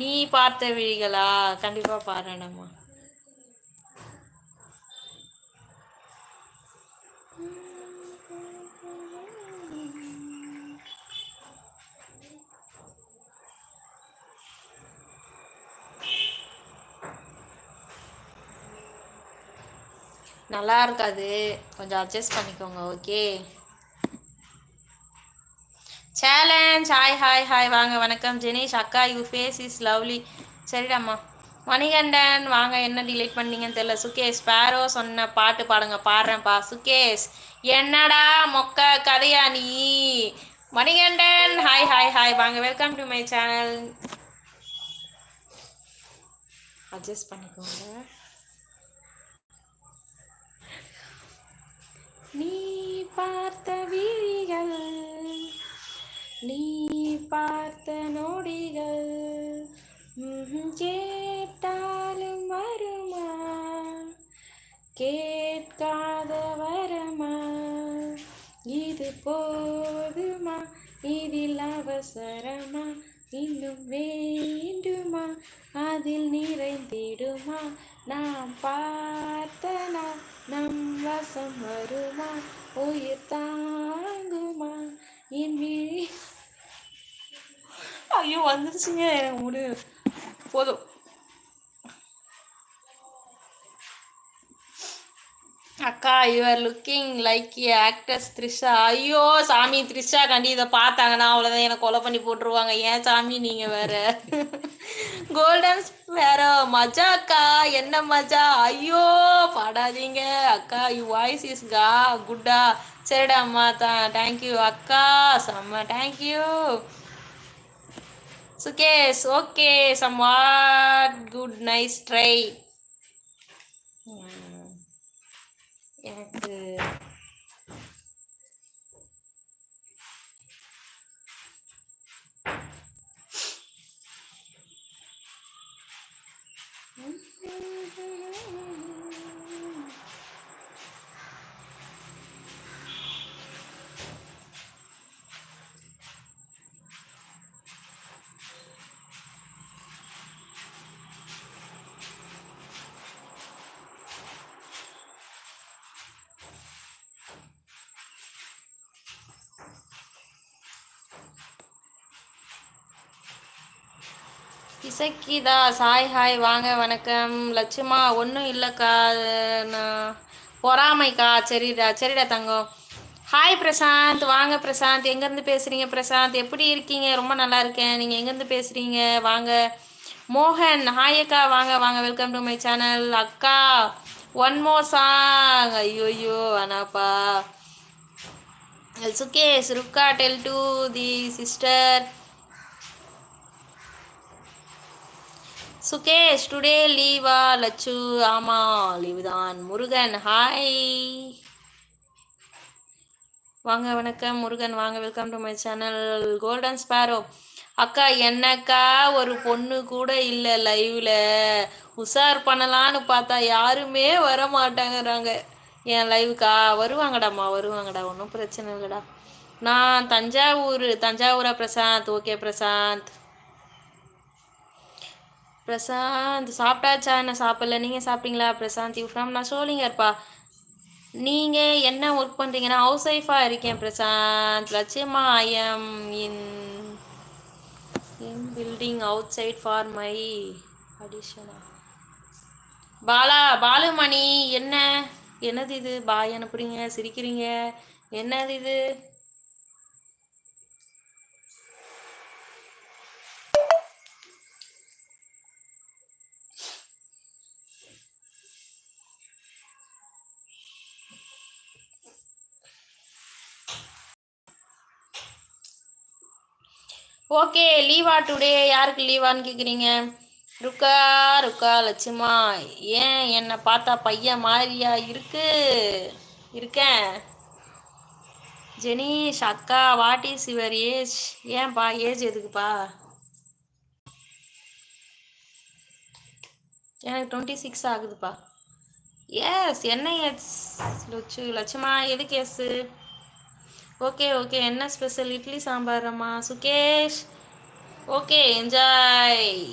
நீ பார்த்த விழிகளா? கண்டிப்பா பாருடம்மா. நல்லா இருக்காது, கொஞ்சம் அட்ஜஸ்ட் பண்ணிக்கோங்க. Okay. Challenge. Hi hi hi, வாங்க. வணக்கம் ஜெனீஷ் அக்கா, யூ ஃபேஸ் இஸ் லவ்லி. சரிடாம்மா. மணிகண்டன் வாங்க. என்ன டிலேட் பண்ணீங்கன்னு தெரியல. சுகேஷ் ஸ்பேரோ சொன்ன பாட்டு பாடுங்க. பாடுறேன்ப்பா. சுகேஷ் என்னடா மொக்க கதையா நீ? மணிகண்டன் ஹாய் ஹாய் ஹாய், வாங்க. Welcome to my channel. Adjust பண்ணிக்கோங்க. நீ பார்த்த விழிகள், நீ பார்த்த நொடிகள் கேட்டாலும் வருமா, கேட்காத வரமா, இது போதுமா, இதில் அவசரமா, இன்னும் வேண்டுமா, அதில் நிறைந்திடுமா, நாம் பார்த்தனா நம் வசம் வருமா, உயிர் தாங்குமா, என் விழி. ஐயோ வந்துருச்சுங்க, எனக்கு முடிவு போதும். அக்கா, you are looking like A actress Trisha. ஐயோ சாமி, த்ரிஷா கண்டி இதை பார்த்தாங்கன்னா அவ்வளோதான், எனக்கு கொலை பண்ணி போட்டுருவாங்க. ஏன் சாமி நீங்கள் வேற. கோல்டன் வேற மஜா அக்கா, என்ன மஜா? ஐயோ பாடாதீங்க அக்கா. யூ வாய்ஸ் இஸ் குட்டா. சரிடா அம்மா, தேங்க்யூ அக்கா, செம்ம thank you. Sukesh okay, somewhat good, nice try. எனக்கு இசக்கிதா சாய் ஹாய், வாங்க. வணக்கம் லட்சுமா. ஒன்றும் இல்லைக்கா, நான் பொறாமைக்கா. சரிடா சரிடா தங்கம். ஹாய் பிரசாந்த், வாங்க பிரசாந்த். எங்கேருந்து பேசுகிறீங்க பிரசாந்த்? எப்படி இருக்கீங்க? ரொம்ப நல்லா இருக்கேன். நீங்கள் எங்கேருந்து பேசுகிறீங்க? வாங்க. மோகன் ஹாய் அக்கா, வாங்க வாங்க. Welcome to my channel. அக்கா ஒன் மோர் சாங். ஐயோயோ வேணாப்பா. சுகேஷ் ருக்கா tell to the sister. Sukesh today லீவா? லச்சு ஆமாம் லீவு தான். முருகன் ஹாய், வாங்க. வணக்கம் முருகன், வாங்க. Welcome to my channel. Golden Sparrow அக்கா, என்னக்கா ஒரு பொண்ணு கூட இல்லை லைவ்ல. உஷார் பண்ணலான்னு பார்த்தா யாருமே வர மாட்டாங்கிறாங்க என் லைவுக்கா. வருவாங்கடாம்மா வருவாங்கடா, ஒன்றும் பிரச்சனை இல்லைடா. நான் தஞ்சாவூரா பிரசாந்த்? ஓகே பிரசாந்த். பிரசாந்த் சாப்பிட்டாச்சா? என்ன சாப்பிடல, நீங்கள் சாப்பிட்டீங்களா பிரசாந்த்? யூ ஃப்ரம் நான் சோழிங்கர்ப்பா. நீங்கள் என்ன ஒர்க் பண்ணுறீங்கன்னா? ஹவுஸ் ஒய்ஃபாக இருக்கேன் பிரசாந்த். லட்சியமா I am in building outside for my அடிஷனா. பாலுமணி என்னது இது? பாய் அனுப்புறீங்க, சிரிக்கிறீங்க, என்னது இது? ஓகே லீவா டுடே? யாருக்கு லீவான்னு கேட்குறீங்க? ருக்கா ருக்கா லட்சுமா. ஏன் என்னை பார்த்தா பையன் மாதிரியா இருக்கேன்? ஜெனீஷ் அக்கா, வாட் இஸ் யுவர் ஏஜ்? ஏன்பா ஏஜ் எதுக்குப்பா? எனக்கு 26 ஆகுதுப்பா. எஸ் என்ன எஸ் லட்சுமா, எதுக்கு எஸ்? ஓகே ஓகே, என்ன ஸ்பெஷல்? இட்லி சாம்பாரம்மா. Sukesh okay enjoy.